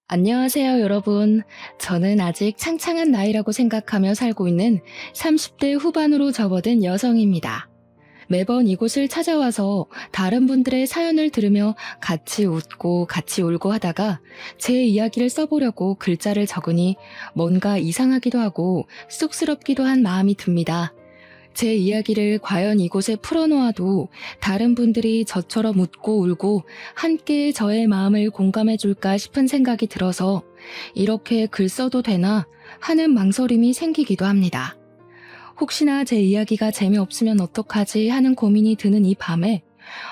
안녕하세요, 여러분. 저는 아직 창창한 나이라고 생각하며 살고 있는 30대 후반으로 접어든 여성입니다. 매번 이곳을 찾아와서 다른 분들의 사연을 들으며 같이 웃고 같이 울고 하다가 제 이야기를 써보려고 글자를 적으니 뭔가 이상하기도 하고 쑥스럽기도 한 마음이 듭니다. 제 이야기를 과연 이곳에 풀어놓아도 다른 분들이 저처럼 웃고 울고 함께 저의 마음을 공감해 줄까 싶은 생각이 들어서 이렇게 글 써도 되나 하는 망설임이 생기기도 합니다. 혹시나 제 이야기가 재미없으면 어떡하지 하는 고민이 드는 이 밤에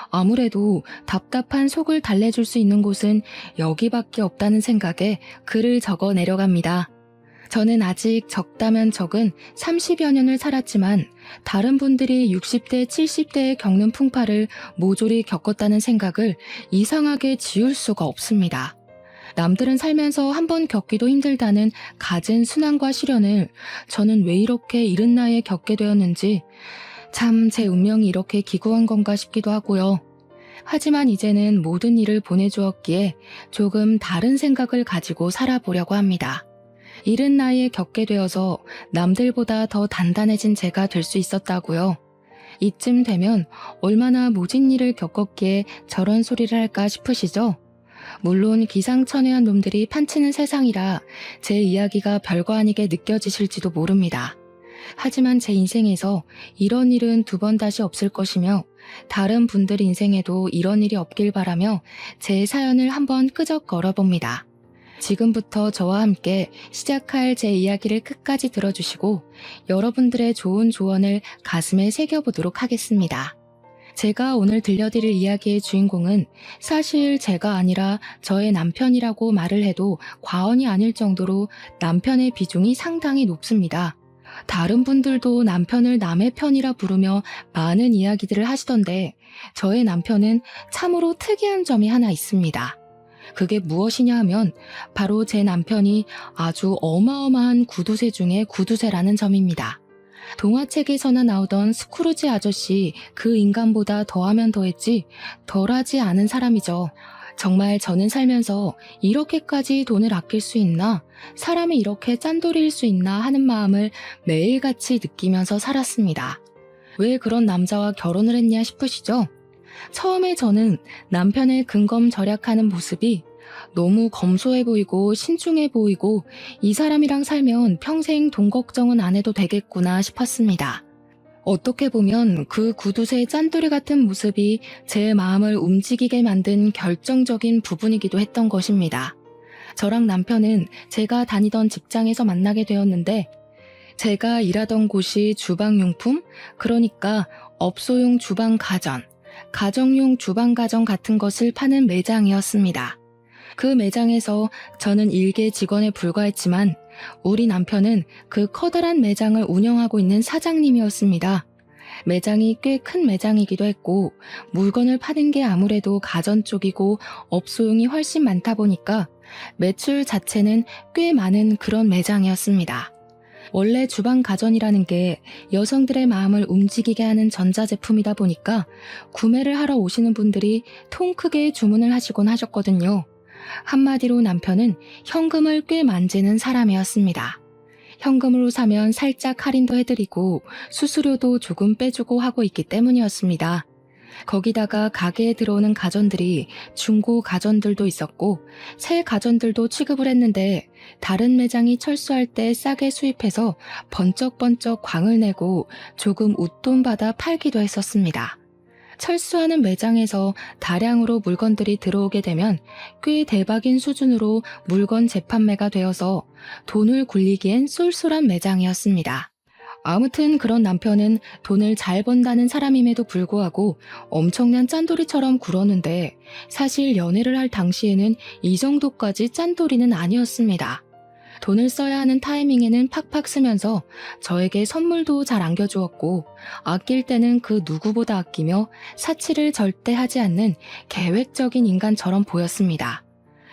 아무래도 답답한 속을 달래줄 수 있는 곳은 여기밖에 없다는 생각에 글을 적어 내려갑니다. 저는 아직 적다면 적은 30여 년을 살았지만 다른 분들이 60대, 70대에 겪는 풍파를 모조리 겪었다는 생각을 이상하게 지울 수가 없습니다. 남들은 살면서 한 번 겪기도 힘들다는 갖은 순환과 시련을 저는 왜 이렇게 이른 나이에 겪게 되었는지 참 제 운명이 이렇게 기구한 건가 싶기도 하고요. 하지만 이제는 모든 일을 보내주었기에 조금 다른 생각을 가지고 살아보려고 합니다. 이른 나이에 겪게 되어서 남들보다 더 단단해진 제가 될 수 있었다고요. 이쯤 되면 얼마나 모진 일을 겪었기에 저런 소리를 할까 싶으시죠? 물론 기상천외한 놈들이 판치는 세상이라 제 이야기가 별거 아니게 느껴지실지도 모릅니다. 하지만 제 인생에서 이런 일은 두 번 다시 없을 것이며 다른 분들 인생에도 이런 일이 없길 바라며 제 사연을 한번 끄적 걸어봅니다. 지금부터 저와 함께 시작할 제 이야기를 끝까지 들어주시고 여러분들의 좋은 조언을 가슴에 새겨보도록 하겠습니다. 제가 오늘 들려드릴 이야기의 주인공은 사실 제가 아니라 저의 남편이라고 말을 해도 과언이 아닐 정도로 남편의 비중이 상당히 높습니다. 다른 분들도 남편을 남의 편이라 부르며 많은 이야기들을 하시던데 저의 남편은 참으로 특이한 점이 하나 있습니다. 그게 무엇이냐 하면 바로 제 남편이 아주 어마어마한 구두쇠 중에 구두쇠라는 점입니다. 동화책에서나 나오던 스크루지 아저씨 그 인간보다 더하면 더했지 덜하지 않은 사람이죠. 정말 저는 살면서 이렇게까지 돈을 아낄 수 있나? 사람이 이렇게 짠돌이일 수 있나 하는 마음을 매일같이 느끼면서 살았습니다. 왜 그런 남자와 결혼을 했냐 싶으시죠? 처음에 저는 남편의 근검절약하는 모습이 너무 검소해 보이고 신중해 보이고 이 사람이랑 살면 평생 돈 걱정은 안 해도 되겠구나 싶었습니다. 어떻게 보면 그 구두쇠 짠돌이 같은 모습이 제 마음을 움직이게 만든 결정적인 부분이기도 했던 것입니다. 저랑 남편은 제가 다니던 직장에서 만나게 되었는데 제가 일하던 곳이 주방용품, 그러니까 업소용 주방 가전, 가정용 주방 가전 같은 것을 파는 매장이었습니다. 그 매장에서 저는 일개 직원에 불과했지만 우리 남편은 그 커다란 매장을 운영하고 있는 사장님이었습니다. 매장이 꽤 큰 매장이기도 했고 물건을 파는 게 아무래도 가전 쪽이고 업소용이 훨씬 많다 보니까 매출 자체는 꽤 많은 그런 매장이었습니다. 원래 주방 가전이라는 게 여성들의 마음을 움직이게 하는 전자제품이다 보니까 구매를 하러 오시는 분들이 통 크게 주문을 하시곤 하셨거든요. 한마디로 남편은 현금을 꽤 만지는 사람이었습니다. 현금으로 사면 살짝 할인도 해드리고 수수료도 조금 빼주고 하고 있기 때문이었습니다. 거기다가 가게에 들어오는 가전들이 중고 가전들도 있었고 새 가전들도 취급을 했는데 다른 매장이 철수할 때 싸게 수입해서 번쩍번쩍 광을 내고 조금 웃돈 받아 팔기도 했었습니다. 철수하는 매장에서 다량으로 물건들이 들어오게 되면 꽤 대박인 수준으로 물건 재판매가 되어서 돈을 굴리기엔 쏠쏠한 매장이었습니다. 아무튼 그런 남편은 돈을 잘 번다는 사람임에도 불구하고 엄청난 짠돌이처럼 굴었는데 사실 연애를 할 당시에는 이 정도까지 짠돌이는 아니었습니다. 돈을 써야 하는 타이밍에는 팍팍 쓰면서 저에게 선물도 잘 안겨주었고 아낄 때는 그 누구보다 아끼며 사치를 절대 하지 않는 계획적인 인간처럼 보였습니다.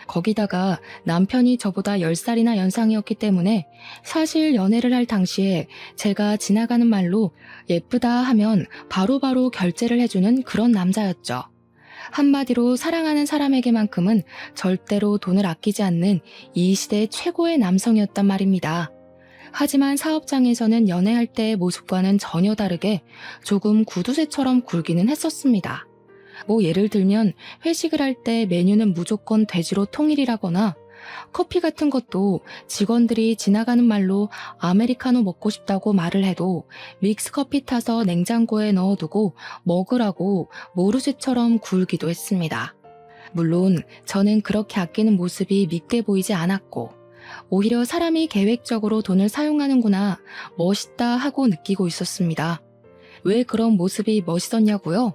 거기다가 남편이 저보다 10살이나 연상이었기 때문에 사실 연애를 할 당시에 제가 지나가는 말로 예쁘다 하면 바로바로 결제를 해주는 그런 남자였죠. 한마디로 사랑하는 사람에게만큼은 절대로 돈을 아끼지 않는 이 시대 최고의 남성이었단 말입니다. 하지만 사업장에서는 연애할 때의 모습과는 전혀 다르게 조금 구두쇠처럼 굴기는 했었습니다. 예를 들면 회식을 할 때 메뉴는 무조건 돼지로 통일이라거나 커피 같은 것도 직원들이 지나가는 말로 아메리카노 먹고 싶다고 말을 해도 믹스커피 타서 냉장고에 넣어두고 먹으라고 모르쇠처럼 굴기도 했습니다. 물론 저는 그렇게 아끼는 모습이 믿게 보이지 않았고 오히려 사람이 계획적으로 돈을 사용하는구나 멋있다 하고 느끼고 있었습니다. 왜 그런 모습이 멋있었냐고요?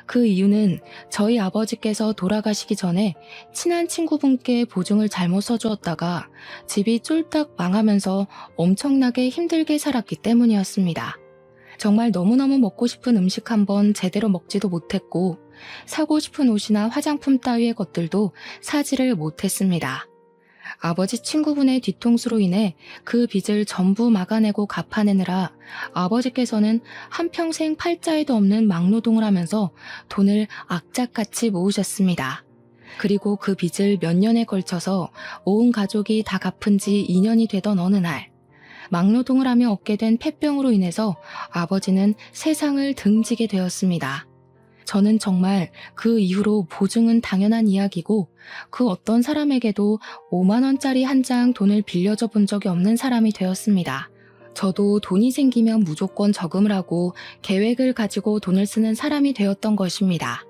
그 이유는 저희 아버지께서 돌아가시기 전에 친한 친구분께 보증을 잘못 써주었다가 집이 쫄딱 망하면서 엄청나게 힘들게 살았기 때문이었습니다. 정말 너무너무 먹고 싶은 음식 한번 제대로 먹지도 못했고 사고 싶은 옷이나 화장품 따위의 것들도 사지를 못했습니다. 아버지 친구분의 뒤통수로 인해 그 빚을 전부 막아내고 갚아내느라 아버지께서는 한평생 팔자에도 없는 막노동을 하면서 돈을 악착같이 모으셨습니다. 그리고 그 빚을 몇 년에 걸쳐서 온 가족이 다 갚은 지 2년이 되던 어느 날 막노동을 하며 얻게 된 폐병으로 인해서 아버지는 세상을 등지게 되었습니다. 저는 정말 그 이후로 보증은 당연한 이야기고 그 어떤 사람에게도 5만 원짜리 한 장 돈을 빌려줘 본 적이 없는 사람이 되었습니다. 저도 돈이 생기면 무조건 저금을 하고 계획을 가지고 돈을 쓰는 사람이 되었던 것입니다.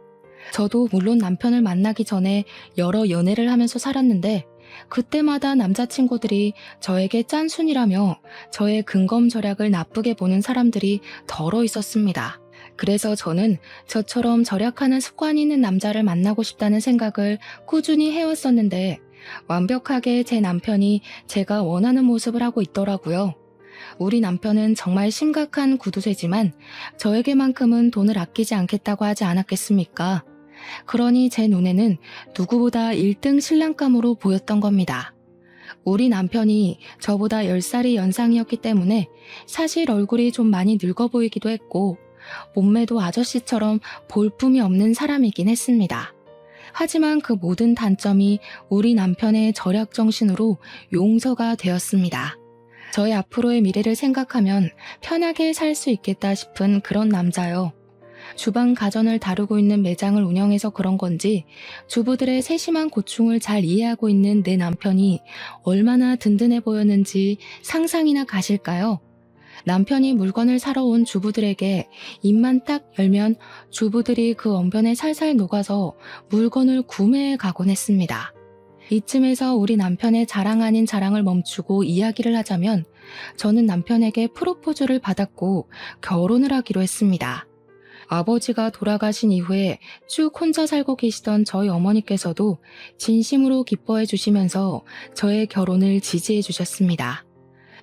저도 물론 남편을 만나기 전에 여러 연애를 하면서 살았는데 그때마다 남자친구들이 저에게 짠순이라며 저의 근검절약을 나쁘게 보는 사람들이 덜어 있었습니다. 그래서 저는 저처럼 절약하는 습관이 있는 남자를 만나고 싶다는 생각을 꾸준히 해왔었는데 완벽하게 제 남편이 제가 원하는 모습을 하고 있더라고요. 우리 남편은 정말 심각한 구두쇠지만 저에게만큼은 돈을 아끼지 않겠다고 하지 않았겠습니까? 그러니 제 눈에는 누구보다 1등 신랑감으로 보였던 겁니다. 우리 남편이 저보다 10살이 연상이었기 때문에 사실 얼굴이 좀 많이 늙어 보이기도 했고 몸매도 아저씨처럼 볼품이 없는 사람이긴 했습니다. 하지만 그 모든 단점이 우리 남편의 절약 정신으로 용서가 되었습니다. 저의 앞으로의 미래를 생각하면 편하게 살 수 있겠다 싶은 그런 남자요. 주방 가전을 다루고 있는 매장을 운영해서 그런 건지 주부들의 세심한 고충을 잘 이해하고 있는 내 남편이 얼마나 든든해 보였는지 상상이나 가실까요? 남편이 물건을 사러 온 주부들에게 입만 딱 열면 주부들이 그 언변에 살살 녹아서 물건을 구매해 가곤 했습니다. 이쯤에서 우리 남편의 자랑 아닌 자랑을 멈추고 이야기를 하자면 저는 남편에게 프로포즈를 받았고 결혼을 하기로 했습니다. 아버지가 돌아가신 이후에 쭉 혼자 살고 계시던 저희 어머니께서도 진심으로 기뻐해 주시면서 저의 결혼을 지지해 주셨습니다.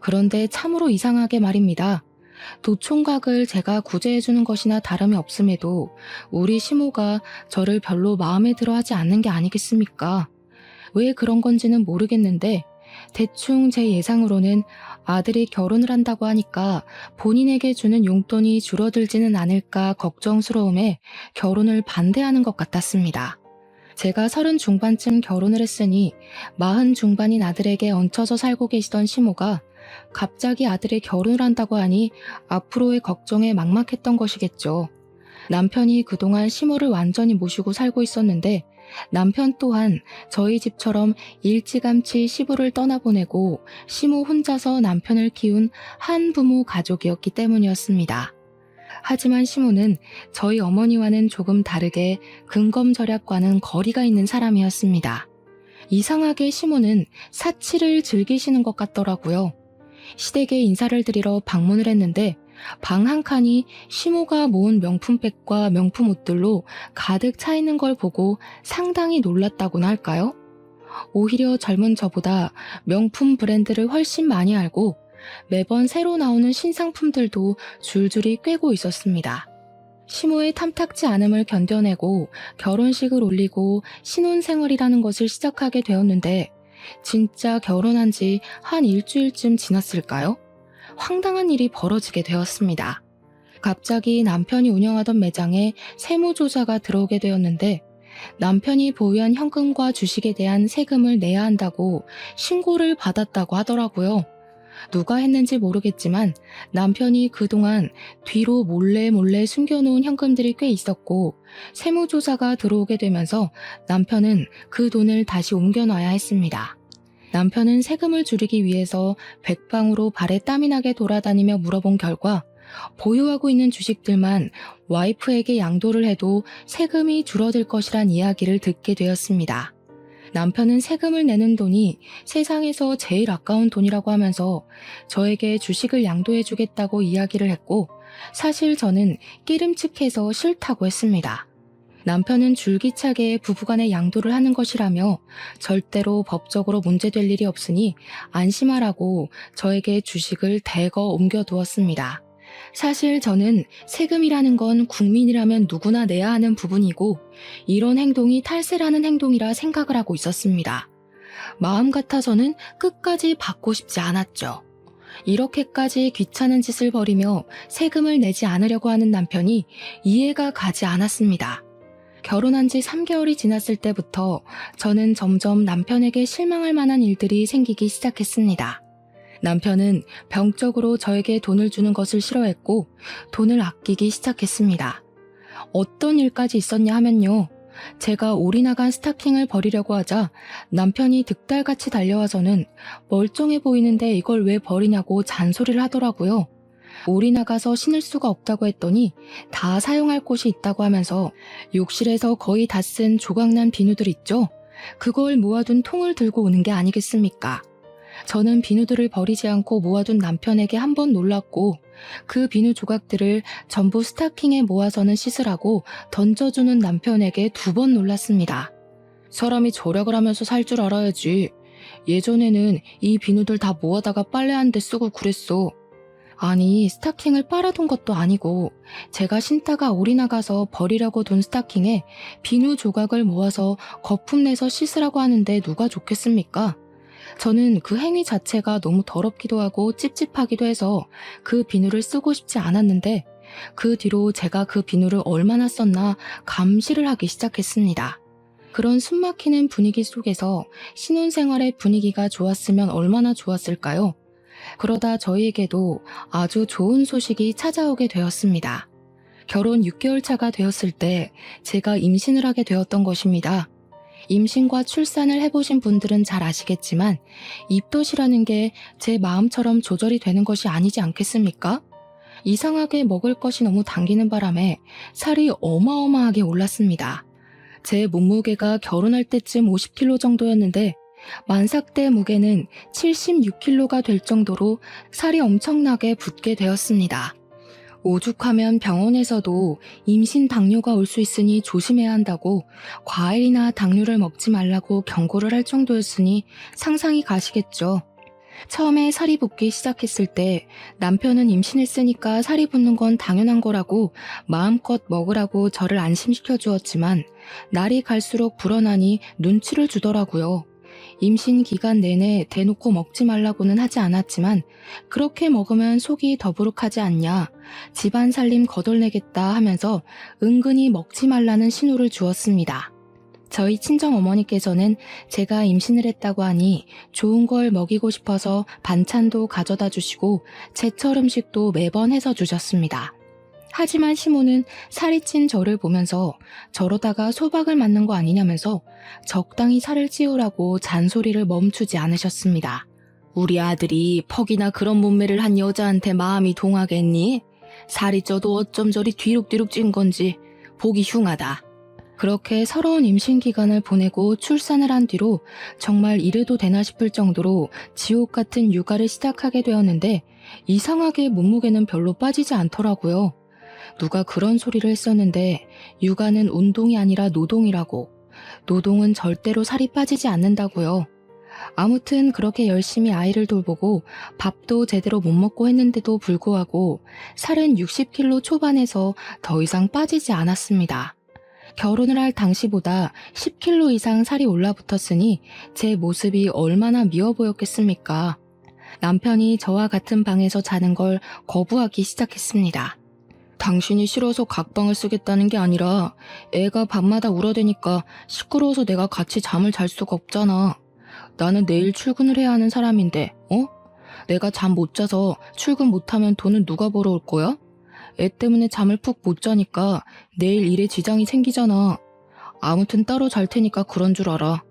그런데 참으로 이상하게 말입니다. 도총각을 제가 구제해주는 것이나 다름이 없음에도 우리 시모가 저를 별로 마음에 들어 하지 않는 게 아니겠습니까? 왜 그런 건지는 모르겠는데 대충 제 예상으로는 아들이 결혼을 한다고 하니까 본인에게 주는 용돈이 줄어들지는 않을까 걱정스러움에 결혼을 반대하는 것 같았습니다. 제가 30 중반쯤 결혼을 했으니 40 중반인 아들에게 얹혀서 살고 계시던 시모가 갑자기 아들이 결혼을 한다고 하니 앞으로의 걱정에 막막했던 것이겠죠. 남편이 그동안 시모를 완전히 모시고 살고 있었는데 남편 또한 저희 집처럼 일찌감치 시부를 떠나보내고 시모 혼자서 남편을 키운 한부모 가족이었기 때문이었습니다. 하지만 시모는 저희 어머니와는 조금 다르게 근검절약과는 거리가 있는 사람이었습니다. 이상하게 시모는 사치를 즐기시는 것 같더라고요. 시댁에 인사를 드리러 방문을 했는데 방 한 칸이 시모가 모은 명품백과 명품 옷들로 가득 차 있는 걸 보고 상당히 놀랐다고나 할까요? 오히려 젊은 저보다 명품 브랜드를 훨씬 많이 알고 매번 새로 나오는 신상품들도 줄줄이 꿰고 있었습니다. 시모의 탐탁지 않음을 견뎌내고 결혼식을 올리고 신혼생활이라는 것을 시작하게 되었는데 진짜 결혼한 지 한 일주일쯤 지났을까요? 황당한 일이 벌어지게 되었습니다. 갑자기 남편이 운영하던 매장에 세무조사가 들어오게 되었는데 남편이 보유한 현금과 주식에 대한 세금을 내야 한다고 신고를 받았다고 하더라고요. 누가 했는지 모르겠지만 남편이 그동안 뒤로 몰래 숨겨놓은 현금들이 꽤 있었고 세무조사가 들어오게 되면서 남편은 그 돈을 다시 옮겨놔야 했습니다. 남편은 세금을 줄이기 위해서 백방으로 발에 땀이 나게 돌아다니며 물어본 결과 보유하고 있는 주식들만 와이프에게 양도를 해도 세금이 줄어들 것이란 이야기를 듣게 되었습니다. 남편은 세금을 내는 돈이 세상에서 제일 아까운 돈이라고 하면서 저에게 주식을 양도해주겠다고 이야기를 했고 사실 저는 끼름칙해서 싫다고 했습니다. 남편은 줄기차게 부부간에 양도를 하는 것이라며 절대로 법적으로 문제될 일이 없으니 안심하라고 저에게 주식을 대거 옮겨두었습니다. 사실 저는 세금이라는 건 국민이라면 누구나 내야 하는 부분이고 이런 행동이 탈세라는 행동이라 생각을 하고 있었습니다. 마음 같아서는 끝까지 받고 싶지 않았죠. 이렇게까지 귀찮은 짓을 벌이며 세금을 내지 않으려고 하는 남편이 이해가 가지 않았습니다. 결혼한 지 3개월이 지났을 때부터 저는 점점 남편에게 실망할 만한 일들이 생기기 시작했습니다. 남편은 병적으로 저에게 돈을 주는 것을 싫어했고 돈을 아끼기 시작했습니다. 어떤 일까지 있었냐 하면요. 제가 올이 나간 스타킹을 버리려고 하자 남편이 득달같이 달려와서는 멀쩡해 보이는데 이걸 왜 버리냐고 잔소리를 하더라고요. 올이 나가서 신을 수가 없다고 했더니 다 사용할 곳이 있다고 하면서 욕실에서 거의 다 쓴 조각난 비누들 있죠? 그걸 모아둔 통을 들고 오는 게 아니겠습니까? 저는 비누들을 버리지 않고 모아둔 남편에게 한 번 놀랐고 그 비누 조각들을 전부 스타킹에 모아서는 씻으라고 던져주는 남편에게 2번 놀랐습니다. 사람이 절약을 하면서 살 줄 알아야지. 예전에는 이 비누들 다 모아다가 빨래하는 데 쓰고 그랬어. 아니, 스타킹을 빨아둔 것도 아니고 제가 신다가 올이 나가서 버리려고 둔 스타킹에 비누 조각을 모아서 거품 내서 씻으라고 하는데 누가 좋겠습니까? 저는 그 행위 자체가 너무 더럽기도 하고 찝찝하기도 해서 그 비누를 쓰고 싶지 않았는데 그 뒤로 제가 그 비누를 얼마나 썼나 감시를 하기 시작했습니다. 그런 숨막히는 분위기 속에서 신혼생활의 분위기가 좋았으면 얼마나 좋았을까요? 그러다 저희에게도 아주 좋은 소식이 찾아오게 되었습니다. 결혼 6개월 차가 되었을 때 제가 임신을 하게 되었던 것입니다. 임신과 출산을 해보신 분들은 잘 아시겠지만 입덧이라는 게 제 마음처럼 조절이 되는 것이 아니지 않겠습니까? 이상하게 먹을 것이 너무 당기는 바람에 살이 어마어마하게 올랐습니다. 제 몸무게가 결혼할 때쯤 50kg 정도였는데 만삭 때 무게는 76kg가 될 정도로 살이 엄청나게 붙게 되었습니다. 오죽하면 병원에서도 임신 당뇨가 올 수 있으니 조심해야 한다고 과일이나 당류를 먹지 말라고 경고를 할 정도였으니 상상이 가시겠죠. 처음에 살이 붙기 시작했을 때 남편은 임신했으니까 살이 붙는 건 당연한 거라고 마음껏 먹으라고 저를 안심시켜 주었지만 날이 갈수록 불어나니 눈치를 주더라고요. 임신 기간 내내 대놓고 먹지 말라고는 하지 않았지만 그렇게 먹으면 속이 더부룩하지 않냐, 집안 살림 거덜내겠다 하면서 은근히 먹지 말라는 신호를 주었습니다. 저희 친정어머니께서는 제가 임신을 했다고 하니 좋은 걸 먹이고 싶어서 반찬도 가져다 주시고 제철 음식도 매번 해서 주셨습니다. 하지만 시모는 살이 찐 저를 보면서 저러다가 소박을 맞는 거 아니냐면서 적당히 살을 찌우라고 잔소리를 멈추지 않으셨습니다. 우리 아들이 퍽이나 그런 몸매를 한 여자한테 마음이 동하겠니? 살이 쪄도 어쩜 저리 뒤룩뒤룩 찐 건지 보기 흉하다. 그렇게 서러운 임신 기간을 보내고 출산을 한 뒤로 정말 이래도 되나 싶을 정도로 지옥 같은 육아를 시작하게 되었는데 이상하게 몸무게는 별로 빠지지 않더라고요. 누가 그런 소리를 했었는데 육아는 운동이 아니라 노동이라고, 노동은 절대로 살이 빠지지 않는다고요. 아무튼 그렇게 열심히 아이를 돌보고 밥도 제대로 못 먹고 했는데도 불구하고 살은 60kg 초반에서 더 이상 빠지지 않았습니다. 결혼을 할 당시보다 10kg 이상 살이 올라붙었으니 제 모습이 얼마나 미워 보였겠습니까? 남편이 저와 같은 방에서 자는 걸 거부하기 시작했습니다. 당신이 싫어서 각방을 쓰겠다는 게 아니라 애가 밤마다 울어대니까 시끄러워서 내가 같이 잠을 잘 수가 없잖아. 나는 내일 출근을 해야 하는 사람인데, 내가 잠 못 자서 출근 못하면 돈은 누가 벌어올 거야? 애 때문에 잠을 푹 못 자니까 내일 일에 지장이 생기잖아. 아무튼 따로 잘 테니까 그런 줄 알아.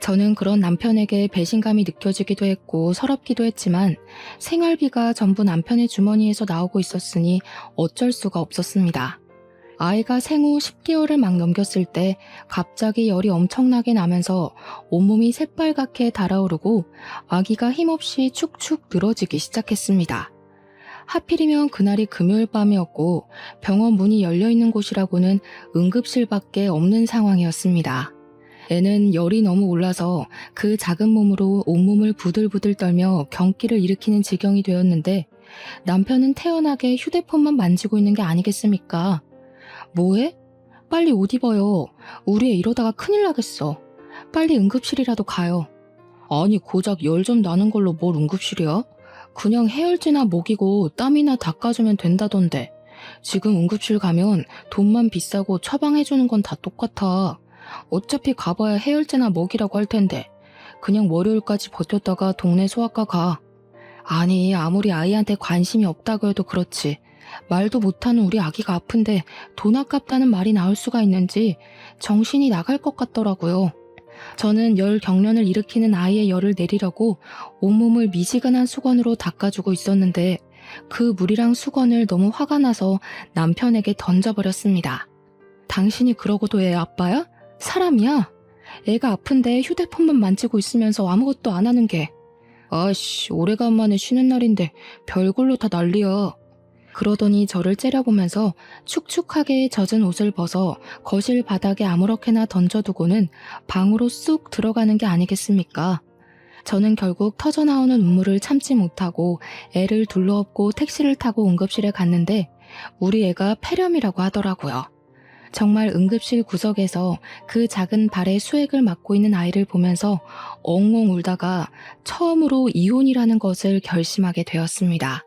저는 그런 남편에게 배신감이 느껴지기도 했고 서럽기도 했지만 생활비가 전부 남편의 주머니에서 나오고 있었으니 어쩔 수가 없었습니다. 아이가 생후 10개월을 막 넘겼을 때 갑자기 열이 엄청나게 나면서 온몸이 새빨갛게 달아오르고 아기가 힘없이 축축 늘어지기 시작했습니다. 하필이면 그날이 금요일 밤이었고 병원 문이 열려있는 곳이라고는 응급실밖에 없는 상황이었습니다. 애는 열이 너무 올라서 그 작은 몸으로 온몸을 부들부들 떨며 경기를 일으키는 지경이 되었는데 남편은 태연하게 휴대폰만 만지고 있는 게 아니겠습니까? 뭐해? 빨리 옷 입어요. 우리 애 이러다가 큰일 나겠어. 빨리 응급실이라도 가요. 아니 고작 열 좀 나는 걸로 뭘 응급실이야? 그냥 해열제나 먹이고 땀이나 닦아주면 된다던데. 지금 응급실 가면 돈만 비싸고 처방해주는 건 다 똑같아. 어차피 가봐야 해열제나 먹이라고 할 텐데 그냥 월요일까지 버텼다가 동네 소아과 가. 아니 아무리 아이한테 관심이 없다고 해도 그렇지 말도 못하는 우리 아기가 아픈데 돈 아깝다는 말이 나올 수가 있는지 정신이 나갈 것 같더라고요. 저는 열 경련을 일으키는 아이의 열을 내리려고 온몸을 미지근한 수건으로 닦아주고 있었는데 그 물이랑 수건을 너무 화가 나서 남편에게 던져버렸습니다. 당신이 그러고도 애 아빠야? 사람이야? 애가 아픈데 휴대폰만 만지고 있으면서 아무것도 안 하는 게. 아이씨, 오래간만에 쉬는 날인데 별걸로 다 난리야. 그러더니 저를 째려보면서 축축하게 젖은 옷을 벗어 거실 바닥에 아무렇게나 던져두고는 방으로 쑥 들어가는 게 아니겠습니까? 저는 결국 터져나오는 눈물을 참지 못하고 애를 둘러엎고 택시를 타고 응급실에 갔는데 우리 애가 폐렴이라고 하더라고요. 정말 응급실 구석에서 그 작은 발에 수액을 맞고 있는 아이를 보면서 엉엉 울다가 처음으로 이혼이라는 것을 결심하게 되었습니다.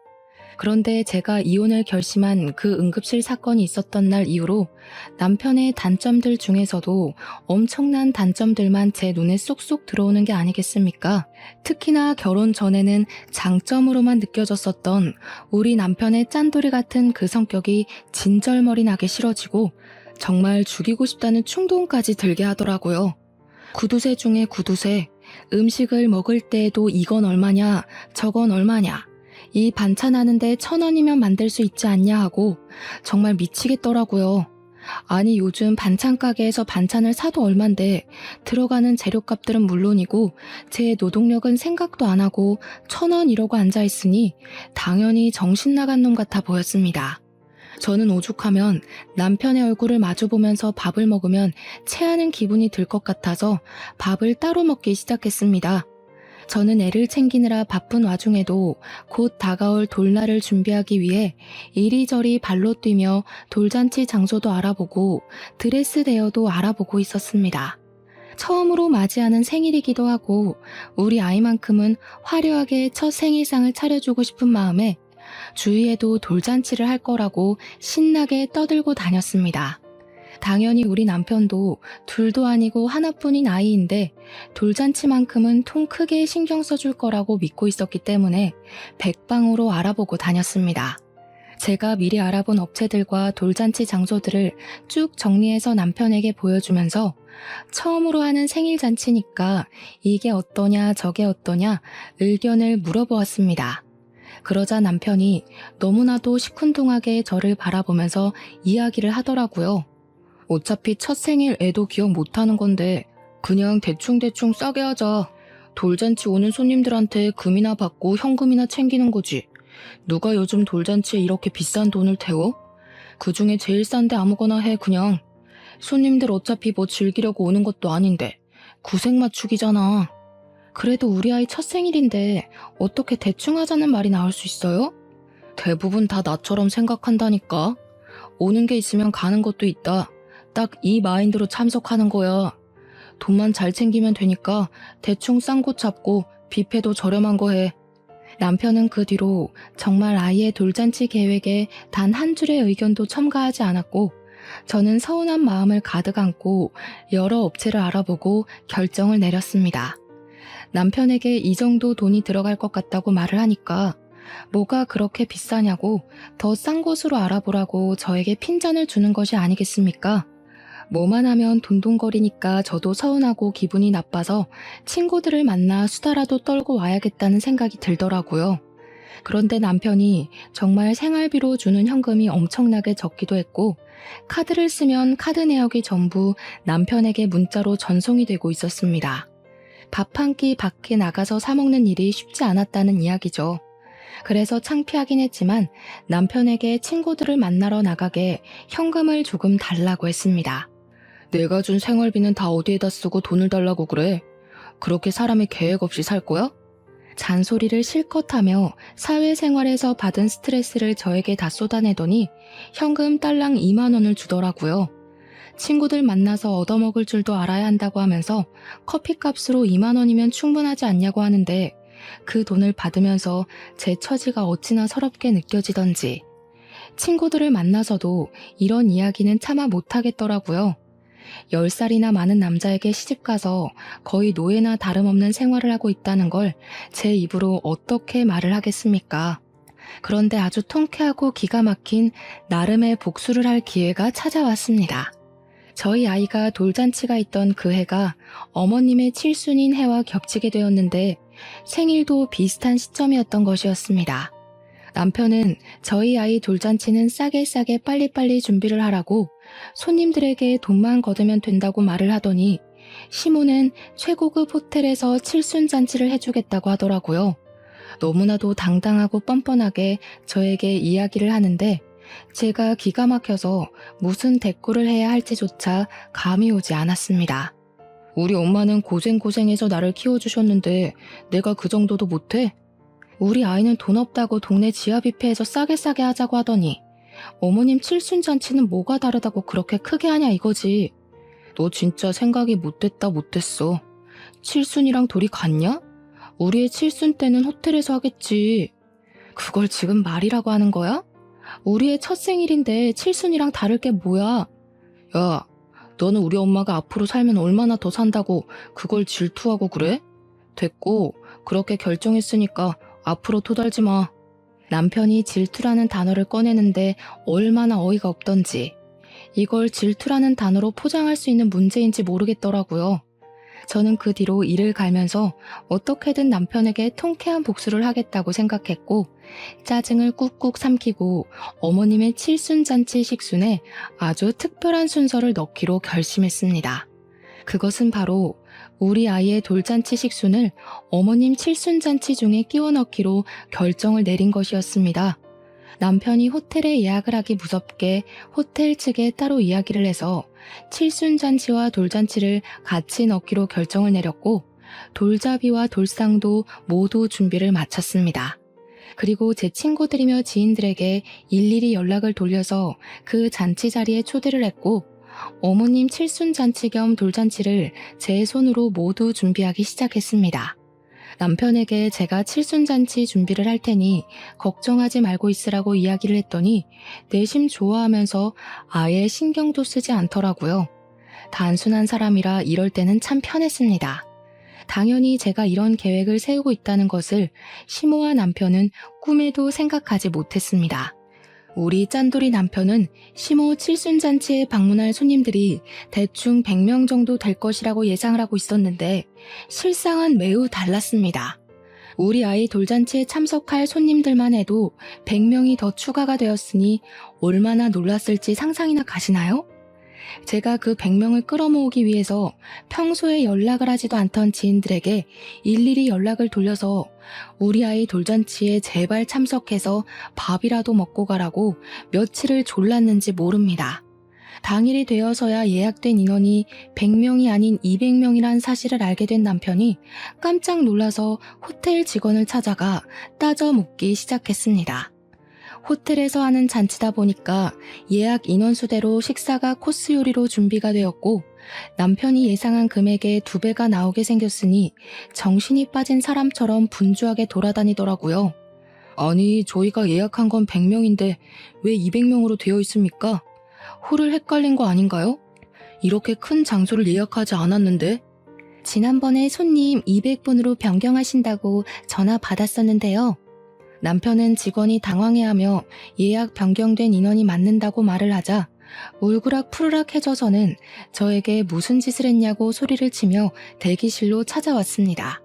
그런데 제가 이혼을 결심한 그 응급실 사건이 있었던 날 이후로 남편의 단점들 중에서도 엄청난 단점들만 제 눈에 쏙쏙 들어오는 게 아니겠습니까? 특히나 결혼 전에는 장점으로만 느껴졌었던 우리 남편의 짠돌이 같은 그 성격이 진절머리 나게 싫어지고 정말 죽이고 싶다는 충동까지 들게 하더라고요. 구두쇠 중에 구두쇠, 음식을 먹을 때에도 이건 얼마냐, 저건 얼마냐, 이 반찬 하는데 1,000원이면 만들 수 있지 않냐 하고 정말 미치겠더라고요. 아니 요즘 반찬 가게에서 반찬을 사도 얼만데 들어가는 재료값들은 물론이고 제 노동력은 생각도 안 하고 1,000원 이러고 앉아있으니 당연히 정신 나간 놈 같아 보였습니다. 저는 오죽하면 남편의 얼굴을 마주보면서 밥을 먹으면 체하는 기분이 들 것 같아서 밥을 따로 먹기 시작했습니다. 저는 애를 챙기느라 바쁜 와중에도 곧 다가올 돌날을 준비하기 위해 이리저리 발로 뛰며 돌잔치 장소도 알아보고 드레스 대여도 알아보고 있었습니다. 처음으로 맞이하는 생일이기도 하고 우리 아이만큼은 화려하게 첫 생일상을 차려주고 싶은 마음에 주위에도 돌잔치를 할 거라고 신나게 떠들고 다녔습니다. 당연히 우리 남편도 둘도 아니고 하나뿐인 아이인데 돌잔치만큼은 통 크게 신경 써줄 거라고 믿고 있었기 때문에 백방으로 알아보고 다녔습니다. 제가 미리 알아본 업체들과 돌잔치 장소들을 쭉 정리해서 남편에게 보여주면서 처음으로 하는 생일잔치니까 이게 어떠냐 저게 어떠냐 의견을 물어보았습니다. 그러자 남편이 너무나도 시큰둥하게 저를 바라보면서 이야기를 하더라고요. 어차피 첫 생일 애도 기억 못하는 건데 그냥 대충대충 싸게 하자. 돌잔치 오는 손님들한테 금이나 받고 현금이나 챙기는 거지. 누가 요즘 돌잔치에 이렇게 비싼 돈을 태워? 그중에 제일 싼데 아무거나 해 그냥. 손님들 어차피 뭐 즐기려고 오는 것도 아닌데 구색 맞추기잖아. 그래도 우리 아이 첫 생일인데 어떻게 대충 하자는 말이 나올 수 있어요? 대부분 다 나처럼 생각한다니까. 오는 게 있으면 가는 것도 있다. 딱 이 마인드로 참석하는 거야. 돈만 잘 챙기면 되니까 대충 싼 곳 잡고 뷔페도 저렴한 거 해. 남편은 그 뒤로 정말 아이의 돌잔치 계획에 단 한 줄의 의견도 첨가하지 않았고 저는 서운한 마음을 가득 안고 여러 업체를 알아보고 결정을 내렸습니다. 남편에게 이 정도 돈이 들어갈 것 같다고 말을 하니까 뭐가 그렇게 비싸냐고 더 싼 곳으로 알아보라고 저에게 핀잔을 주는 것이 아니겠습니까? 뭐만 하면 돈돈거리니까 저도 서운하고 기분이 나빠서 친구들을 만나 수다라도 떨고 와야겠다는 생각이 들더라고요. 그런데 남편이 정말 생활비로 주는 현금이 엄청나게 적기도 했고 카드를 쓰면 카드 내역이 전부 남편에게 문자로 전송이 되고 있었습니다. 밥 한 끼 밖에 나가서 사 먹는 일이 쉽지 않았다는 이야기죠. 그래서 창피하긴 했지만 남편에게 친구들을 만나러 나가게 현금을 조금 달라고 했습니다. 내가 준 생활비는 다 어디에다 쓰고 돈을 달라고 그래? 그렇게 사람이 계획 없이 살 거야? 잔소리를 실컷 하며 사회생활에서 받은 스트레스를 저에게 다 쏟아내더니 현금 딸랑 2만 원을 주더라고요. 친구들 만나서 얻어먹을 줄도 알아야 한다고 하면서 커피값으로 2만 원이면 충분하지 않냐고 하는데 그 돈을 받으면서 제 처지가 어찌나 서럽게 느껴지던지 친구들을 만나서도 이런 이야기는 차마 못하겠더라고요. 10살이나 많은 남자에게 시집가서 거의 노예나 다름없는 생활을 하고 있다는 걸 제 입으로 어떻게 말을 하겠습니까? 그런데 아주 통쾌하고 기가 막힌 나름의 복수를 할 기회가 찾아왔습니다. 저희 아이가 돌잔치가 있던 그 해가 어머님의 칠순인 해와 겹치게 되었는데 생일도 비슷한 시점이었던 것이었습니다. 남편은 저희 아이 돌잔치는 싸게 빨리빨리 준비를 하라고 손님들에게 돈만 걷으면 된다고 말을 하더니 시모는 최고급 호텔에서 칠순잔치를 해주겠다고 하더라고요. 너무나도 당당하고 뻔뻔하게 저에게 이야기를 하는데 제가 기가 막혀서 무슨 대꾸를 해야 할지조차 감이 오지 않았습니다. 우리 엄마는 고생고생해서 나를 키워주셨는데 내가 그 정도도 못해? 우리 아이는 돈 없다고 동네 지하 뷔페에서 싸게 하자고 하더니 어머님 칠순잔치는 뭐가 다르다고 그렇게 크게 하냐 이거지. 너 진짜 생각이 못됐어. 칠순이랑 돌이 같냐? 우리의 칠순 때는 호텔에서 하겠지. 그걸 지금 말이라고 하는 거야? 우리의 첫 생일인데 칠순이랑 다를 게 뭐야? 야, 너는 우리 엄마가 앞으로 살면 얼마나 더 산다고 그걸 질투하고 그래? 됐고, 그렇게 결정했으니까 앞으로 토달지 마. 남편이 질투라는 단어를 꺼내는데 얼마나 어이가 없던지 이걸 질투라는 단어로 포장할 수 있는 문제인지 모르겠더라고요. 저는 그 뒤로 이를 갈면서 어떻게든 남편에게 통쾌한 복수를 하겠다고 생각했고 짜증을 꾹꾹 삼키고 어머님의 칠순잔치 식순에 아주 특별한 순서를 넣기로 결심했습니다. 그것은 바로 우리 아이의 돌잔치 식순을 어머님 칠순잔치 중에 끼워 넣기로 결정을 내린 것이었습니다. 남편이 호텔에 예약을 하기 무섭게 호텔 측에 따로 이야기를 해서 칠순잔치와 돌잔치를 같이 넣기로 결정을 내렸고 돌잡이와 돌상도 모두 준비를 마쳤습니다. 그리고 제 친구들이며 지인들에게 일일이 연락을 돌려서 그 잔치 자리에 초대를 했고 어머님 칠순잔치 겸 돌잔치를 제 손으로 모두 준비하기 시작했습니다. 남편에게 제가 칠순잔치 준비를 할 테니 걱정하지 말고 있으라고 이야기를 했더니 내심 좋아하면서 아예 신경도 쓰지 않더라고요. 단순한 사람이라 이럴 때는 참 편했습니다. 당연히 제가 이런 계획을 세우고 있다는 것을 시모와 남편은 꿈에도 생각하지 못했습니다. 우리 짠돌이 남편은 시모 칠순잔치에 방문할 손님들이 대충 100명 정도 될 것이라고 예상을 하고 있었는데 실상은 매우 달랐습니다. 우리 아이 돌잔치에 참석할 손님들만 해도 100명이 더 추가가 되었으니 얼마나 놀랐을지 상상이나 가시나요? 제가 그 100명을 끌어모으기 위해서 평소에 연락을 하지도 않던 지인들에게 일일이 연락을 돌려서 우리 아이 돌잔치에 제발 참석해서 밥이라도 먹고 가라고 며칠을 졸랐는지 모릅니다. 당일이 되어서야 예약된 인원이 100명이 아닌 200명이란 사실을 알게 된 남편이 깜짝 놀라서 호텔 직원을 찾아가 따져 묻기 시작했습니다. 호텔에서 하는 잔치다 보니까 예약 인원수대로 식사가 코스 요리로 준비가 되었고 남편이 예상한 금액의 2배가 나오게 생겼으니 정신이 빠진 사람처럼 분주하게 돌아다니더라고요. 아니, 저희가 예약한 건 100명인데 왜 200명으로 되어 있습니까? 홀을 헷갈린 거 아닌가요? 이렇게 큰 장소를 예약하지 않았는데? 지난번에 손님 200분으로 변경하신다고 전화 받았었는데요. 남편은 직원이 당황해하며 예약 변경된 인원이 맞는다고 말을 하자 울그락푸르락해져서는 저에게 무슨 짓을 했냐고 소리를 치며 대기실로 찾아왔습니다.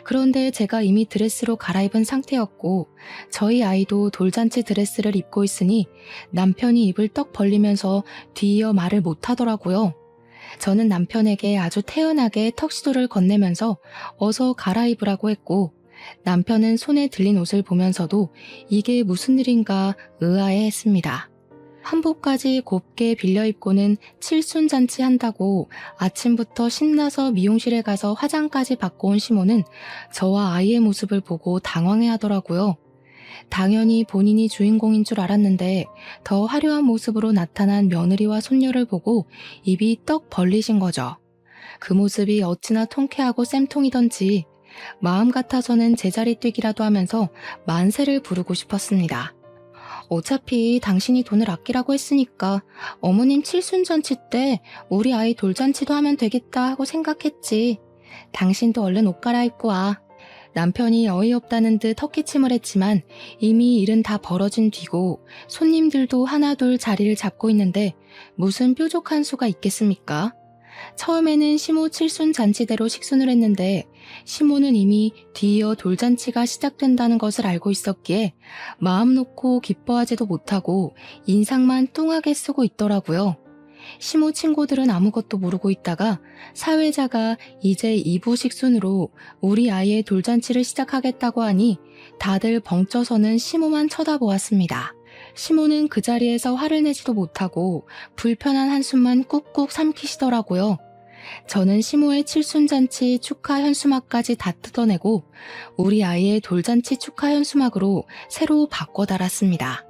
그런데 제가 이미 드레스로 갈아입은 상태였고 저희 아이도 돌잔치 드레스를 입고 있으니 남편이 입을 떡 벌리면서 뒤이어 말을 못하더라고요. 저는 남편에게 아주 태연하게 턱시도를 건네면서 어서 갈아입으라고 했고 남편은 손에 들린 옷을 보면서도 이게 무슨 일인가 의아해했습니다. 한복까지 곱게 빌려 입고는 칠순잔치 한다고 아침부터 신나서 미용실에 가서 화장까지 받고 온 시모는 저와 아이의 모습을 보고 당황해하더라고요. 당연히 본인이 주인공인 줄 알았는데 더 화려한 모습으로 나타난 며느리와 손녀를 보고 입이 떡 벌리신 거죠. 그 모습이 어찌나 통쾌하고 쌤통이던지 마음 같아서는 제자리 뛰기라도 하면서 만세를 부르고 싶었습니다. 어차피 당신이 돈을 아끼라고 했으니까 어머님 칠순잔치 때 우리 아이 돌잔치도 하면 되겠다 하고 생각했지. 당신도 얼른 옷 갈아입고 와. 남편이 어이없다는 듯 헛기침을 했지만 이미 일은 다 벌어진 뒤고 손님들도 하나둘 자리를 잡고 있는데 무슨 뾰족한 수가 있겠습니까? 처음에는 시모 칠순잔치대로 식순을 했는데 시모는 이미 뒤이어 돌잔치가 시작된다는 것을 알고 있었기에 마음 놓고 기뻐하지도 못하고 인상만 뚱하게 쓰고 있더라고요. 시모 친구들은 아무것도 모르고 있다가 사회자가 이제 2부 식순으로 우리 아이의 돌잔치를 시작하겠다고 하니 다들 벙쪄서는 시모만 쳐다보았습니다. 시모는 그 자리에서 화를 내지도 못하고 불편한 한숨만 꾹꾹 삼키시더라고요. 저는 시모의 칠순잔치 축하 현수막까지 다 뜯어내고 우리 아이의 돌잔치 축하 현수막으로 새로 바꿔 달았습니다.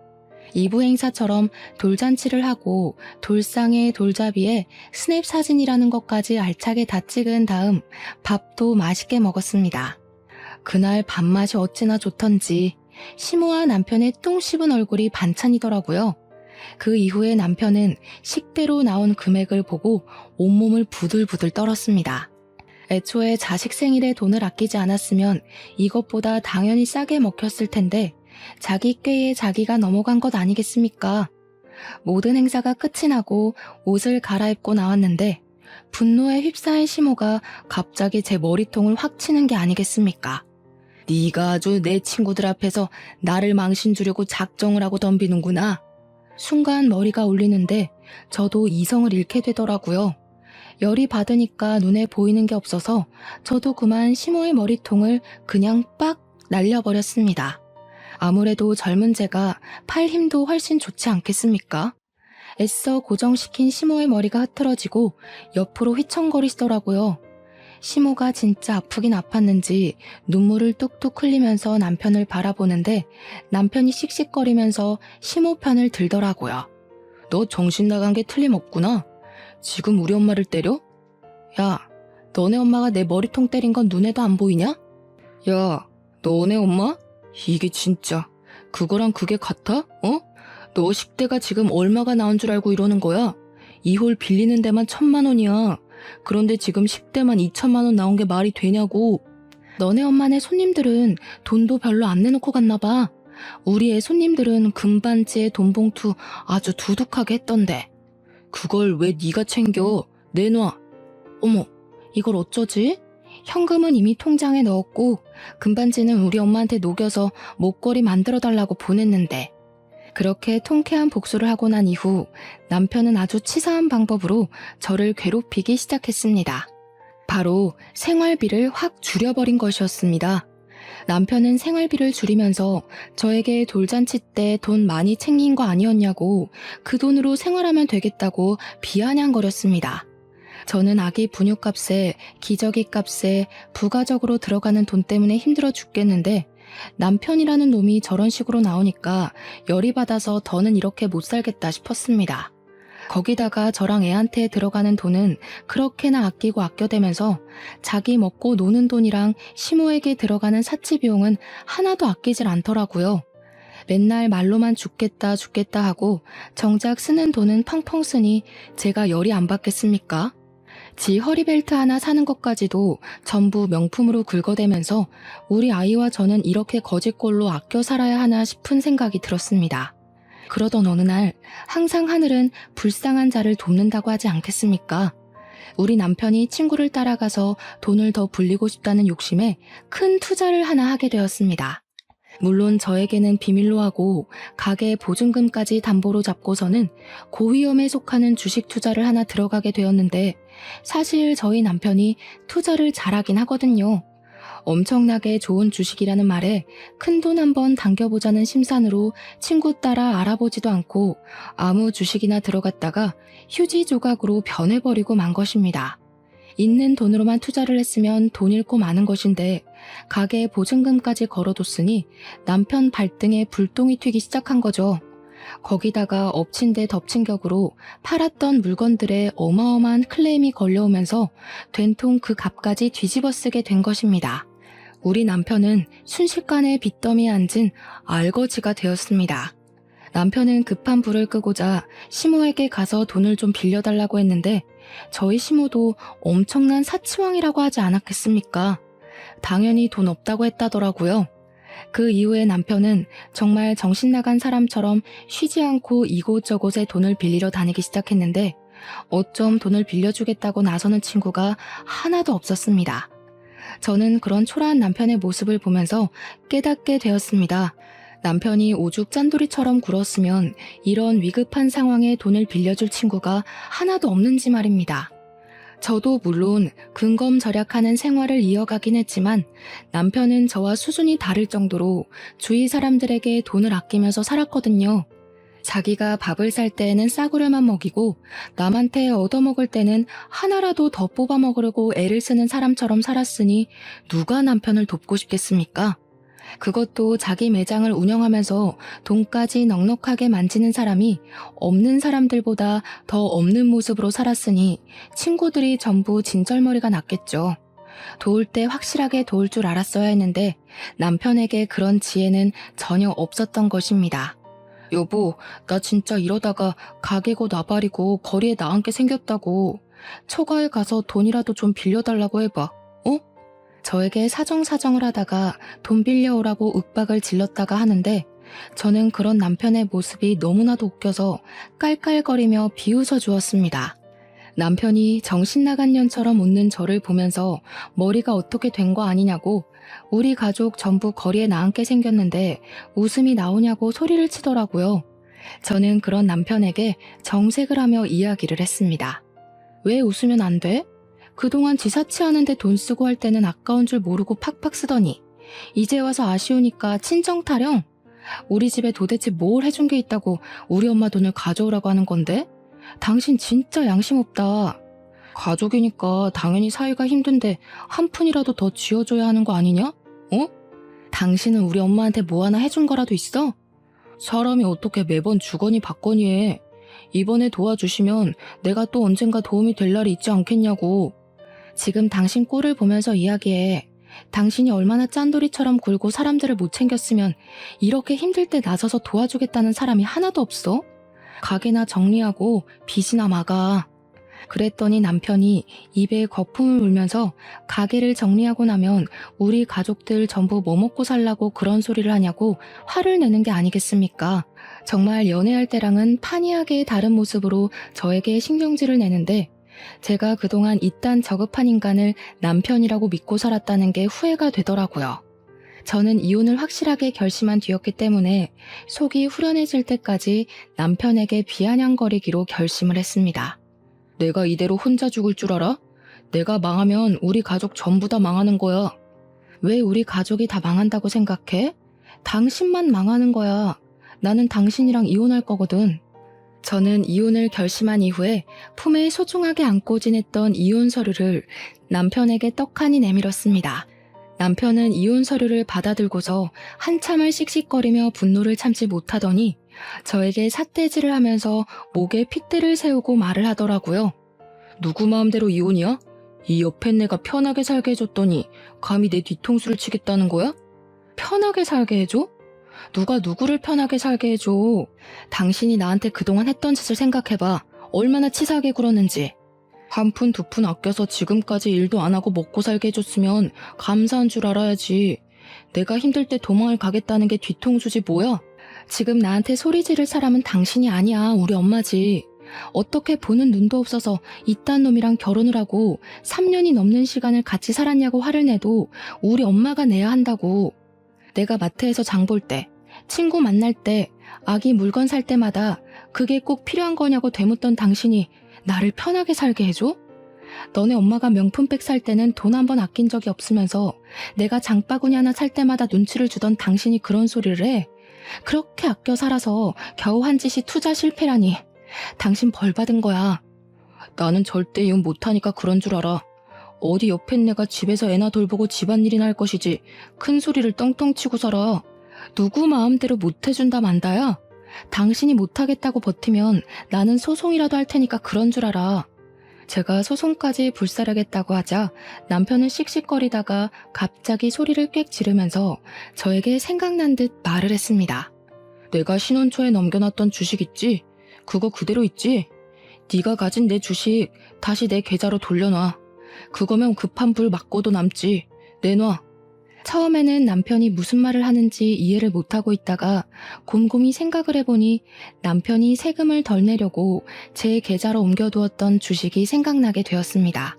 2부 행사처럼 돌잔치를 하고 돌상에 돌잡이에 스냅 사진이라는 것까지 알차게 다 찍은 다음 밥도 맛있게 먹었습니다. 그날 밥맛이 어찌나 좋던지 시모와 남편의 똥 씹은 얼굴이 반찬이더라고요. 그 이후에 남편은 식대로 나온 금액을 보고 온몸을 부들부들 떨었습니다. 애초에 자식 생일에 돈을 아끼지 않았으면 이것보다 당연히 싸게 먹혔을 텐데 자기 꾀에 자기가 넘어간 것 아니겠습니까? 모든 행사가 끝이 나고 옷을 갈아입고 나왔는데 분노에 휩싸인 시모가 갑자기 제 머리통을 확 치는 게 아니겠습니까? 네가 아주 내 친구들 앞에서 나를 망신 주려고 작정을 하고 덤비는구나. 순간 머리가 울리는데 저도 이성을 잃게 되더라고요. 열이 받으니까 눈에 보이는 게 없어서 저도 그만 시모의 머리통을 그냥 빡 날려버렸습니다. 아무래도 젊은 제가 팔 힘도 훨씬 좋지 않겠습니까? 애써 고정시킨 시모의 머리가 흐트러지고 옆으로 휘청거리시더라고요. 시모가 진짜 아프긴 아팠는지 눈물을 뚝뚝 흘리면서 남편을 바라보는데 남편이 씩씩거리면서 시모 편을 들더라고요. 너 정신 나간 게 틀림없구나. 지금 우리 엄마를 때려? 야, 너네 엄마가 내 머리통 때린 건 눈에도 안 보이냐? 야, 너네 엄마? 이게 진짜 그거랑 그게 같아? 어? 너 10대가 지금 얼마가 나온 줄 알고 이러는 거야? 이 홀 빌리는 데만 1,000만 원이야. 그런데 지금 10대만 2천만 원 나온 게 말이 되냐고. 너네 엄마네 손님들은 돈도 별로 안 내놓고 갔나 봐. 우리 애 손님들은 금반지에 돈봉투 아주 두둑하게 했던데. 그걸 왜 네가 챙겨? 내놔. 어머, 이걸 어쩌지? 현금은 이미 통장에 넣었고 금반지는 우리 엄마한테 녹여서 목걸이 만들어달라고 보냈는데. 그렇게 통쾌한 복수를 하고 난 이후 남편은 아주 치사한 방법으로 저를 괴롭히기 시작했습니다. 바로 생활비를 확 줄여버린 것이었습니다. 남편은 생활비를 줄이면서 저에게 돌잔치 때 돈 많이 챙긴 거 아니었냐고 그 돈으로 생활하면 되겠다고 비아냥거렸습니다. 저는 아기 분유값에 기저귀 값에 부가적으로 들어가는 돈 때문에 힘들어 죽겠는데 남편이라는 놈이 저런 식으로 나오니까 열이 받아서 더는 이렇게 못 살겠다 싶었습니다. 거기다가 저랑 애한테 들어가는 돈은 그렇게나 아끼고 아껴대면서 자기 먹고 노는 돈이랑 시모에게 들어가는 사치 비용은 하나도 아끼질 않더라고요. 맨날 말로만 죽겠다 죽겠다 하고 정작 쓰는 돈은 펑펑 쓰니 제가 열이 안 받겠습니까? 지 허리벨트 하나 사는 것까지도 전부 명품으로 긁어대면서 우리 아이와 저는 이렇게 거지꼴로 아껴 살아야 하나 싶은 생각이 들었습니다. 그러던 어느 날 항상 하늘은 불쌍한 자를 돕는다고 하지 않겠습니까? 우리 남편이 친구를 따라가서 돈을 더 불리고 싶다는 욕심에 큰 투자를 하나 하게 되었습니다. 물론 저에게는 비밀로 하고 가게 보증금까지 담보로 잡고서는 고위험에 속하는 주식 투자를 하나 들어가게 되었는데 사실 저희 남편이 투자를 잘하긴 하거든요. 엄청나게 좋은 주식이라는 말에 큰돈 한번 당겨보자는 심산으로 친구 따라 알아보지도 않고 아무 주식이나 들어갔다가 휴지 조각으로 변해버리고 만 것입니다. 있는 돈으로만 투자를 했으면 돈 잃고 마는 것인데 가게 보증금까지 걸어뒀으니 남편 발등에 불똥이 튀기 시작한 거죠. 거기다가 엎친 데 덮친 격으로 팔았던 물건들에 어마어마한 클레임이 걸려오면서 된통 그 값까지 뒤집어 쓰게 된 것입니다. 우리 남편은 순식간에 빚더미에 앉은 알거지가 되었습니다. 남편은 급한 불을 끄고자 시모에게 가서 돈을 좀 빌려달라고 했는데 저희 시모도 엄청난 사치왕이라고 하지 않았겠습니까? 당연히 돈 없다고 했다더라고요. 그 이후에 남편은 정말 정신나간 사람처럼 쉬지 않고 이곳저곳에 돈을 빌리러 다니기 시작했는데 어쩜 돈을 빌려주겠다고 나서는 친구가 하나도 없었습니다. 저는 그런 초라한 남편의 모습을 보면서 깨닫게 되었습니다. 남편이 오죽 짠돌이처럼 굴었으면 이런 위급한 상황에 돈을 빌려줄 친구가 하나도 없는지 말입니다. 저도 물론 근검절약하는 생활을 이어가긴 했지만 남편은 저와 수준이 다를 정도로 주위 사람들에게 돈을 아끼면서 살았거든요. 자기가 밥을 살 때에는 싸구려만 먹이고 남한테 얻어먹을 때는 하나라도 더 뽑아 먹으려고 애를 쓰는 사람처럼 살았으니 누가 남편을 돕고 싶겠습니까? 그것도 자기 매장을 운영하면서 돈까지 넉넉하게 만지는 사람이 없는 사람들보다 더 없는 모습으로 살았으니 친구들이 전부 진절머리가 났겠죠. 도울 때 확실하게 도울 줄 알았어야 했는데 남편에게 그런 지혜는 전혀 없었던 것입니다. 여보, 나 진짜 이러다가 가게 곧 나발이고 거리에 나앉게 생겼다고. 초가에 가서 돈이라도 좀 빌려달라고 해봐. 어? 저에게 사정사정을 하다가 돈 빌려오라고 윽박을 질렀다가 하는데 저는 그런 남편의 모습이 너무나도 웃겨서 깔깔거리며 비웃어 주었습니다. 남편이 정신나간 년처럼 웃는 저를 보면서 머리가 어떻게 된 거 아니냐고 우리 가족 전부 거리에 나앉게 생겼는데 웃음이 나오냐고 소리를 치더라고요. 저는 그런 남편에게 정색을 하며 이야기를 했습니다. 왜 웃으면 안 돼? 그동안 지사치하는데 돈 쓰고 할 때는 아까운 줄 모르고 팍팍 쓰더니 이제 와서 아쉬우니까 친정 타령? 우리 집에 도대체 뭘 해준 게 있다고 우리 엄마 돈을 가져오라고 하는 건데? 당신 진짜 양심 없다. 가족이니까 당연히 사이가 힘든데 한 푼이라도 더 쥐어줘야 하는 거 아니냐? 어? 당신은 우리 엄마한테 뭐 하나 해준 거라도 있어? 사람이 어떻게 매번 주거니 받거니 해. 이번에 도와주시면 내가 또 언젠가 도움이 될 날이 있지 않겠냐고. 지금 당신 꼴을 보면서 이야기해. 당신이 얼마나 짠돌이처럼 굴고 사람들을 못 챙겼으면 이렇게 힘들 때 나서서 도와주겠다는 사람이 하나도 없어? 가게나 정리하고 빚이나 막아. 그랬더니 남편이 입에 거품을 물면서 가게를 정리하고 나면 우리 가족들 전부 뭐 먹고 살라고 그런 소리를 하냐고 화를 내는 게 아니겠습니까? 정말 연애할 때랑은 판이하게 다른 모습으로 저에게 신경질을 내는데 제가 그동안 이딴 저급한 인간을 남편이라고 믿고 살았다는 게 후회가 되더라고요. 저는 이혼을 확실하게 결심한 뒤였기 때문에 속이 후련해질 때까지 남편에게 비아냥거리기로 결심을 했습니다. 내가 이대로 혼자 죽을 줄 알아? 내가 망하면 우리 가족 전부 다 망하는 거야. 왜 우리 가족이 다 망한다고 생각해? 당신만 망하는 거야. 나는 당신이랑 이혼할 거거든. 저는 이혼을 결심한 이후에 품에 소중하게 안고 지냈던 이혼 서류를 남편에게 떡하니 내밀었습니다. 남편은 이혼 서류를 받아들고서 한참을 씩씩거리며 분노를 참지 못하더니 저에게 삿대질을 하면서 목에 핏대를 세우고 말을 하더라고요. 누구 마음대로 이혼이야? 이 옆에 내가 편하게 살게 해줬더니 감히 내 뒤통수를 치겠다는 거야? 편하게 살게 해줘? 누가 누구를 편하게 살게 해줘? 당신이 나한테 그동안 했던 짓을 생각해봐. 얼마나 치사하게 굴었는지. 한 푼 두 푼 아껴서 지금까지 일도 안 하고 먹고 살게 해줬으면 감사한 줄 알아야지. 내가 힘들 때 도망을 가겠다는 게 뒤통수지 뭐야? 지금 나한테 소리 지를 사람은 당신이 아니야. 우리 엄마지. 어떻게 보는 눈도 없어서 이딴 놈이랑 결혼을 하고 3년이 넘는 시간을 같이 살았냐고 화를 내도 우리 엄마가 내야 한다고. 내가 마트에서 장 볼 때, 친구 만날 때, 아기 물건 살 때마다 그게 꼭 필요한 거냐고 되묻던 당신이 나를 편하게 살게 해줘? 너네 엄마가 명품백 살 때는 돈 한 번 아낀 적이 없으면서 내가 장바구니 하나 살 때마다 눈치를 주던 당신이 그런 소리를 해? 그렇게 아껴 살아서 겨우 한 짓이 투자 실패라니. 당신 벌 받은 거야. 나는 절대 이혼 못하니까 그런 줄 알아. 어디 옆엔 내가 집에서 애나 돌보고 집안일이나 할 것이지 큰 소리를 떵떵 치고 살아. 누구 마음대로 못해준다 만다야? 당신이 못하겠다고 버티면 나는 소송이라도 할 테니까 그런 줄 알아. 제가 소송까지 불사르겠다고 하자 남편은 씩씩거리다가 갑자기 소리를 꽥 지르면서 저에게 생각난 듯 말을 했습니다. 내가 신혼 초에 넘겨놨던 주식 있지? 그거 그대로 있지? 네가 가진 내 주식 다시 내 계좌로 돌려놔. 그거면 급한 불 맞고도 남지. 내놔. 처음에는 남편이 무슨 말을 하는지 이해를 못하고 있다가 곰곰이 생각을 해보니 남편이 세금을 덜 내려고 제 계좌로 옮겨두었던 주식이 생각나게 되었습니다.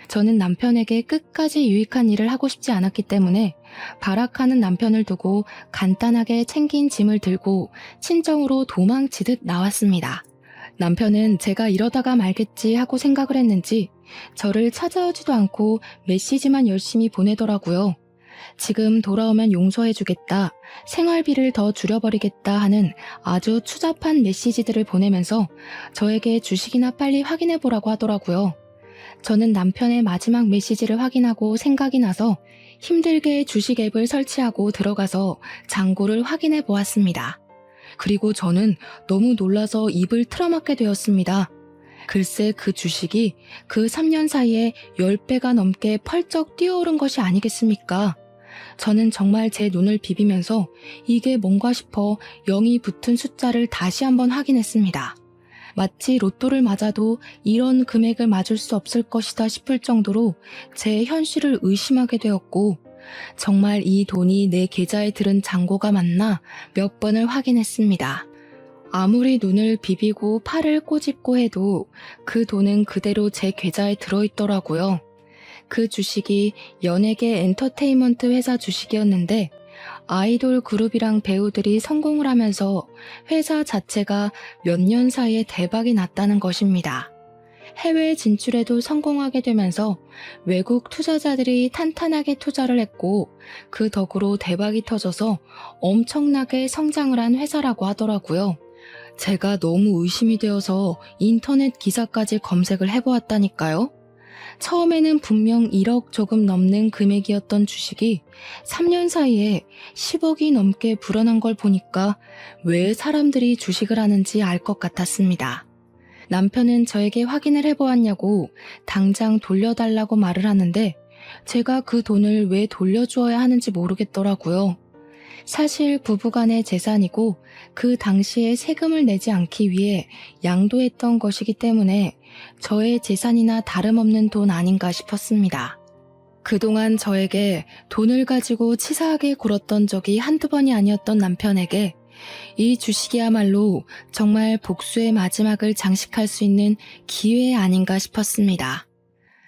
저는 남편에게 끝까지 유익한 일을 하고 싶지 않았기 때문에 발악하는 남편을 두고 간단하게 챙긴 짐을 들고 친정으로 도망치듯 나왔습니다. 남편은 제가 이러다가 말겠지 하고 생각을 했는지 저를 찾아오지도 않고 메시지만 열심히 보내더라고요. 지금 돌아오면 용서해주겠다, 생활비를 더 줄여버리겠다 하는 아주 추잡한 메시지들을 보내면서 저에게 주식이나 빨리 확인해보라고 하더라고요. 저는 남편의 마지막 메시지를 확인하고 생각이 나서 힘들게 주식 앱을 설치하고 들어가서 잔고를 확인해 보았습니다. 그리고 저는 너무 놀라서 입을 틀어막게 되었습니다. 글쎄 그 주식이 그 3년 사이에 10배가 넘게 펄쩍 뛰어오른 것이 아니겠습니까? 저는 정말 제 눈을 비비면서 이게 뭔가 싶어 0이 붙은 숫자를 다시 한번 확인했습니다. 마치 로또를 맞아도 이런 금액을 맞을 수 없을 것이다 싶을 정도로 제 현실을 의심하게 되었고 정말 이 돈이 내 계좌에 들은 잔고가 맞나 몇 번을 확인했습니다. 아무리 눈을 비비고 팔을 꼬집고 해도 그 돈은 그대로 제 계좌에 들어있더라고요. 그 주식이 연예계 엔터테인먼트 회사 주식이었는데 아이돌 그룹이랑 배우들이 성공을 하면서 회사 자체가 몇 년 사이에 대박이 났다는 것입니다. 해외 진출에도 성공하게 되면서 외국 투자자들이 탄탄하게 투자를 했고 그 덕으로 대박이 터져서 엄청나게 성장을 한 회사라고 하더라고요. 제가 너무 의심이 되어서 인터넷 기사까지 검색을 해보았다니까요. 처음에는 분명 1억 조금 넘는 금액이었던 주식이 3년 사이에 10억이 넘게 불어난 걸 보니까 왜 사람들이 주식을 하는지 알 것 같았습니다. 남편은 저에게 확인을 해보았냐고 당장 돌려달라고 말을 하는데 제가 그 돈을 왜 돌려주어야 하는지 모르겠더라고요. 사실 부부간의 재산이고 그 당시에 세금을 내지 않기 위해 양도했던 것이기 때문에 저의 재산이나 다름없는 돈 아닌가 싶었습니다. 그동안 저에게 돈을 가지고 치사하게 굴었던 적이 한두 번이 아니었던 남편에게 이 주식이야말로 정말 복수의 마지막을 장식할 수 있는 기회 아닌가 싶었습니다.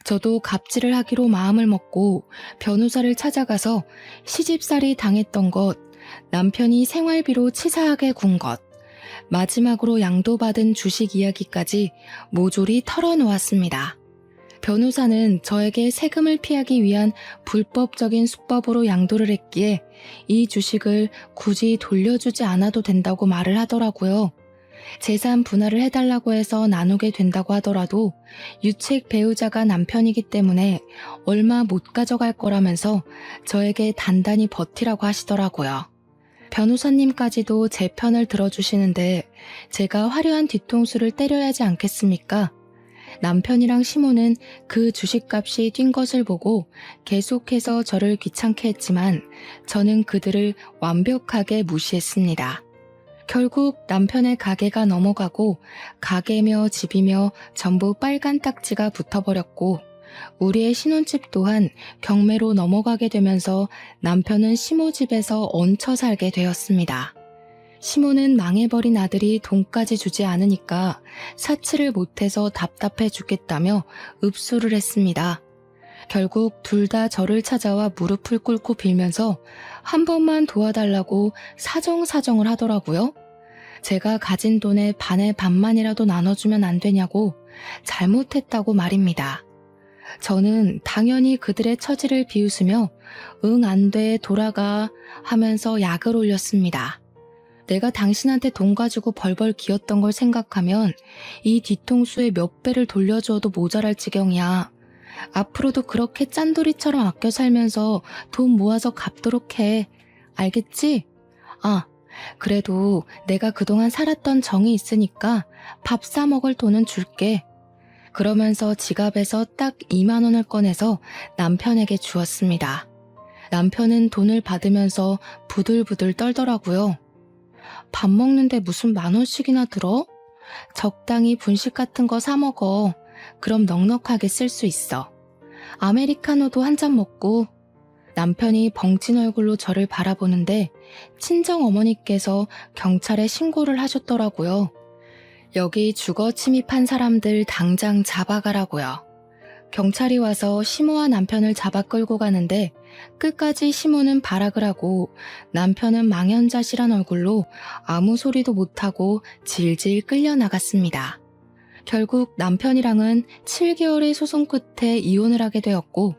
저도 갑질을 하기로 마음을 먹고 변호사를 찾아가서 시집살이 당했던 것, 남편이 생활비로 치사하게 군 것, 마지막으로 양도받은 주식 이야기까지 모조리 털어놓았습니다. 변호사는 저에게 세금을 피하기 위한 불법적인 수법으로 양도를 했기에 이 주식을 굳이 돌려주지 않아도 된다고 말을 하더라고요. 재산 분할을 해달라고 해서 나누게 된다고 하더라도 유책 배우자가 남편이기 때문에 얼마 못 가져갈 거라면서 저에게 단단히 버티라고 하시더라고요. 변호사님까지도 제 편을 들어주시는데 제가 화려한 뒤통수를 때려야 하지 않겠습니까? 남편이랑 시모는 그 주식값이 뛴 것을 보고 계속해서 저를 귀찮게 했지만 저는 그들을 완벽하게 무시했습니다. 결국 남편의 가게가 넘어가고 가게며 집이며 전부 빨간 딱지가 붙어버렸고 우리의 신혼집 또한 경매로 넘어가게 되면서 남편은 시모 집에서 얹혀 살게 되었습니다. 시모는 망해버린 아들이 돈까지 주지 않으니까 사치를 못해서 답답해 죽겠다며 읍소를 했습니다. 결국 둘 다 저를 찾아와 무릎을 꿇고 빌면서 한 번만 도와달라고 사정사정을 하더라고요. 제가 가진 돈의 반의 반만이라도 나눠주면 안 되냐고 잘못했다고 말입니다. 저는 당연히 그들의 처지를 비웃으며 응 안 돼 돌아가 하면서 약을 올렸습니다. 내가 당신한테 돈 가지고 벌벌 기었던 걸 생각하면 이 뒤통수에 몇 배를 돌려주어도 모자랄 지경이야. 앞으로도 그렇게 짠돌이처럼 아껴 살면서 돈 모아서 갚도록 해. 알겠지? 아, 그래도 내가 그동안 살았던 정이 있으니까 밥 사 먹을 돈은 줄게. 그러면서 지갑에서 딱 2만 원을 꺼내서 남편에게 주었습니다. 남편은 돈을 받으면서 부들부들 떨더라고요. 밥 먹는데 무슨 10,000원씩이나 들어? 적당히 분식 같은 거 사 먹어. 그럼 넉넉하게 쓸 수 있어. 아메리카노도 한 잔 먹고. 남편이 벙찐 얼굴로 저를 바라보는데 친정 어머니께서 경찰에 신고를 하셨더라고요. 여기 주거 침입한 사람들 당장 잡아가라고요. 경찰이 와서 시모와 남편을 잡아 끌고 가는데 끝까지 시모는 발악을 하고 남편은 망연자실한 얼굴로 아무 소리도 못하고 질질 끌려나갔습니다. 결국 남편이랑은 7개월의 소송 끝에 이혼을 하게 되었고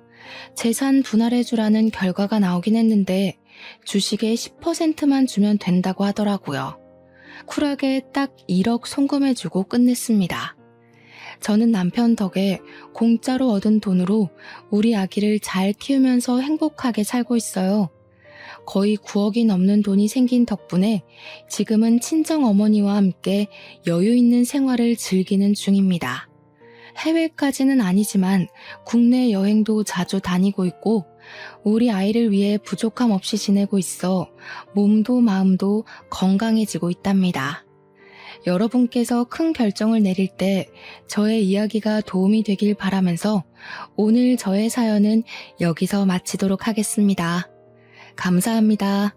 재산 분할해주라는 결과가 나오긴 했는데 주식의 10%만 주면 된다고 하더라고요. 쿨하게 딱 1억 송금해주고 끝냈습니다. 저는 남편 덕에 공짜로 얻은 돈으로 우리 아기를 잘 키우면서 행복하게 살고 있어요. 거의 9억이 넘는 돈이 생긴 덕분에 지금은 친정 어머니와 함께 여유 있는 생활을 즐기는 중입니다. 해외까지는 아니지만 국내 여행도 자주 다니고 있고 우리 아이를 위해 부족함 없이 지내고 있어 몸도 마음도 건강해지고 있답니다. 여러분께서 큰 결정을 내릴 때 저의 이야기가 도움이 되길 바라면서 오늘 저의 사연은 여기서 마치도록 하겠습니다. 감사합니다.